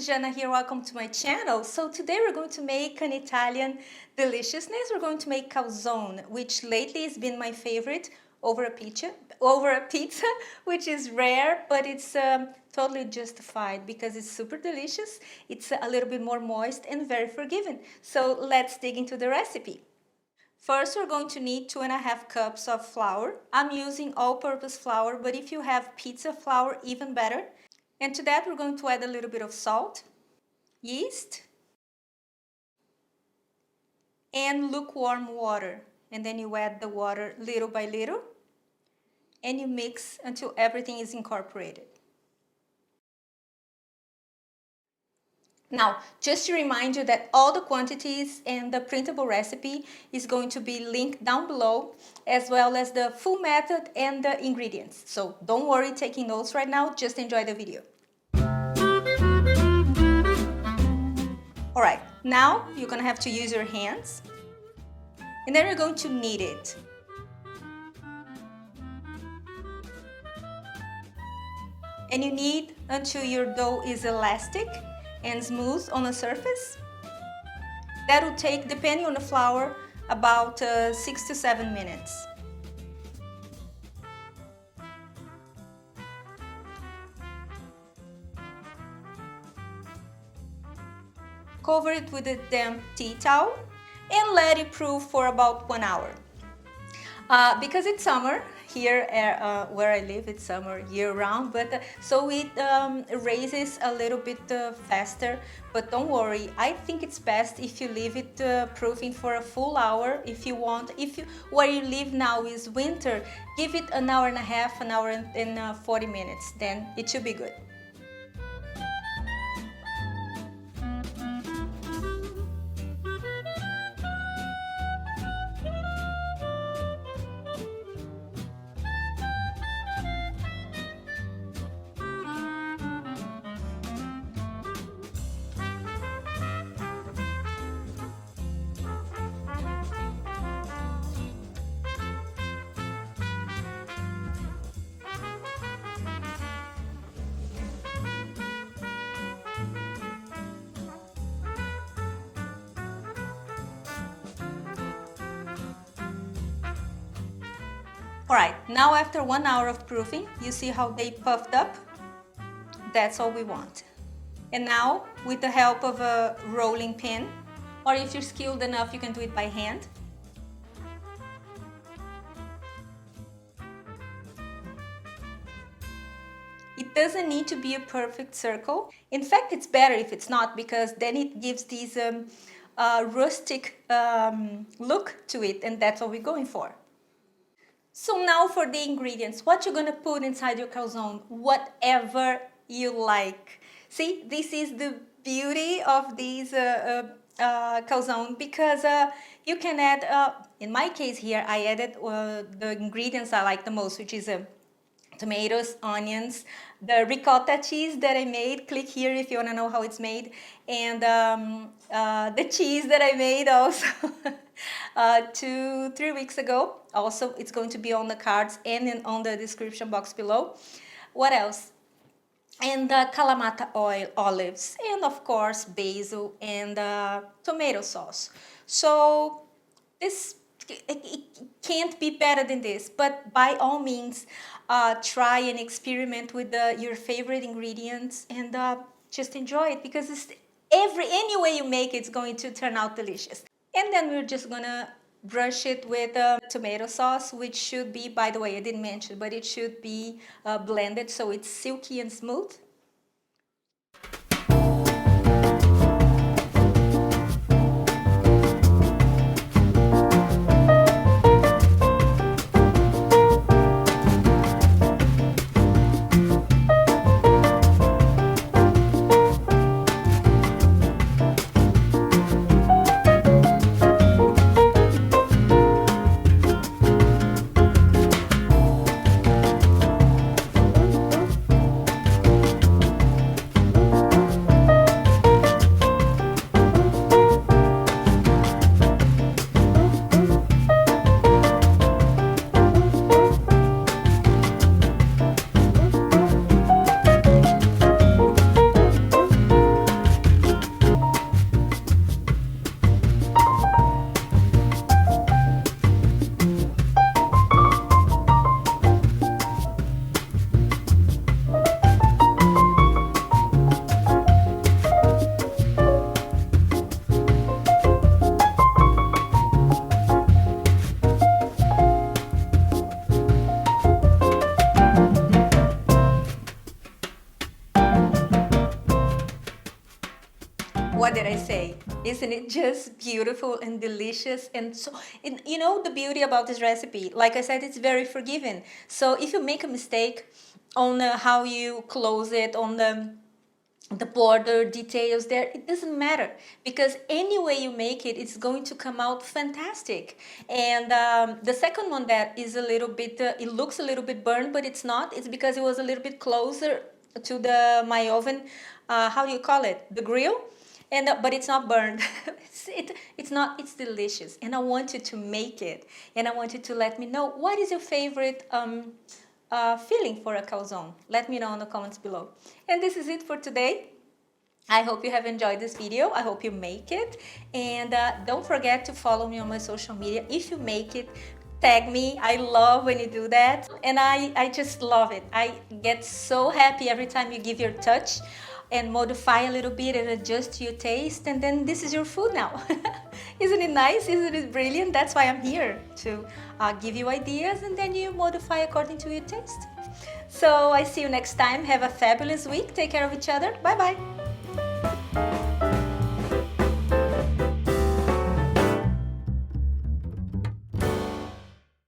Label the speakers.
Speaker 1: Jana here, welcome to my channel. So today we're going to make an Italian deliciousness. We're going to make calzone, which lately has been my favorite over a pizza, which is rare, but it's totally justified because it's super delicious. It's a little bit more moist and very forgiving. So let's dig into the recipe. First, we're going to need 2.5 cups of flour. I'm using all-purpose flour, but if you have pizza flour, even better. And to that, we're going to add a little bit of salt, yeast, and lukewarm water. And then you add the water little by little, and you mix until everything is incorporated. Now, just to remind you that all the quantities and the printable recipe is going to be linked down below, as well as the full method and the ingredients. So don't worry taking notes right now, just enjoy the video. All right, now you're gonna have to use your hands, and then you're going to knead it. And you knead until your dough is elastic and smooth on the surface. That will take, depending on the flour, about 6 to 7 minutes. Cover it with a damp tea towel and let it proof for about 1 hour. Because it's summer here where I live, it's summer year-round, but so it raises a little bit faster. But don't worry, I think it's best if you leave it proofing for a full hour if you want. Where you live now is winter, give it an hour and a half, an hour and 40 minutes, then it should be good. Alright, now after 1 hour of proofing, you see how they puffed up? That's all we want. And now, with the help of a rolling pin, or if you're skilled enough, you can do it by hand. It doesn't need to be a perfect circle. In fact, it's better if it's not, because then it gives these rustic look to it, and that's what we're going for. So now for the ingredients, what you're gonna put inside your calzone, whatever you like. See, this is the beauty of these calzone, because you can add, in my case here, I added the ingredients I like the most, which is tomatoes, onions, the ricotta cheese that I made. Click here if you want to know how it's made. And the cheese that I made also 2-3 weeks ago. Also, it's going to be on the cards and on the description box below. What else? And Kalamata oil, olives, and of course basil and tomato sauce. So this it can't be better than this, but by all means try and experiment with your favorite ingredients and just enjoy it, because it's any way you make it's going to turn out delicious. And then we're just gonna brush it with tomato sauce, which should be, by the way, I didn't mention, but it should be blended so it's silky and smooth. I say? Isn't it just beautiful and delicious? And so, and you know the beauty about this recipe, like I said, it's very forgiving. So if you make a mistake on how you close it, on the border details there, it doesn't matter, because any way you make it, it's going to come out fantastic. And the second one that is a little bit it looks a little bit burned, but it's not. It's because it was a little bit closer to the my oven, how do you call it, the grill. And but it's not burned. It's not, it's delicious, and I want you to make it, and I want you to let me know what is your favorite filling for a calzone. Let me know in the comments below. And this is it for today. I hope you have enjoyed this video. I hope you make it. And don't forget to follow me on my social media. If you make it, tag me. I love when you do that. And I just love it. I get so happy every time you give your touch and modify a little bit and adjust to your taste, and then this is your food now. Isn't it nice? Isn't it brilliant? That's why I'm here, to give you ideas, and then you modify according to your taste. So I see you next time. Have a fabulous week. Take care of each other. Bye bye.